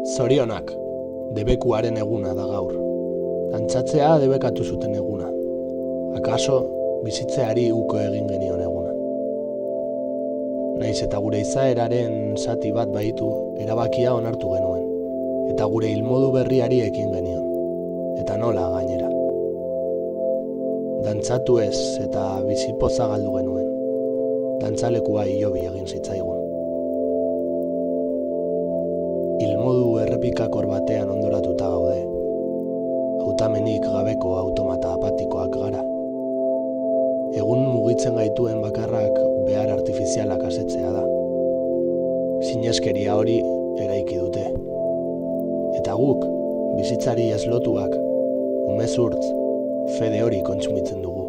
Zorionak, debekuaren eguna da gaur. Dantzatzea debekatu zuten eguna. Akaso, bizitzeari uko egin genion eguna. Naiz eta gure izaeraren zati bat baitu, erabakia onartu genuen. Eta gure ilmodu berriari ekin genion. Eta nola gainera. Dantzatu ez eta bizipoza galdu genuen. Dantzalekua hilobi egin zitzaigun. Ilmodu errepikakor batean ondoratuta gaude. Hautamenik gabeko automata apatikoak gara. Egun mugitzen gaituen bakarrak behar artifizialak asetzea da. Sineskeria hori eraiki dute. Eta guk, bizitzari ez lotuak, umezurtz, fede hori kontsumitzen dugu.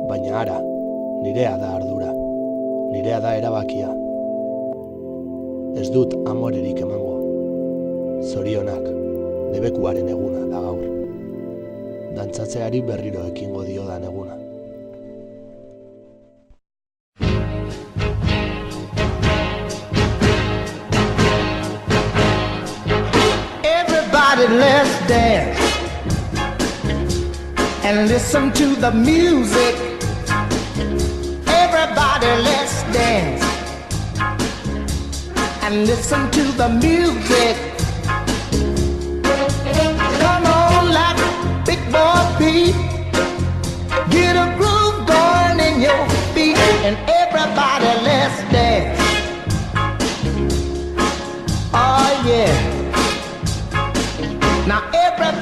Baina ara, nirea da ardura, nirea da erabakia. Ez dut amorerik emango. Zorionak, debekuaren eguna da gaur. Dantzatzeari berriro ekingo diodan eguna. Everybody let's dance and listen to the music. Everybody let's dance and listen to the music. Come on like big boy Pete, get a groove going in your feet, and everybody let's dance. Oh yeah. Now everybody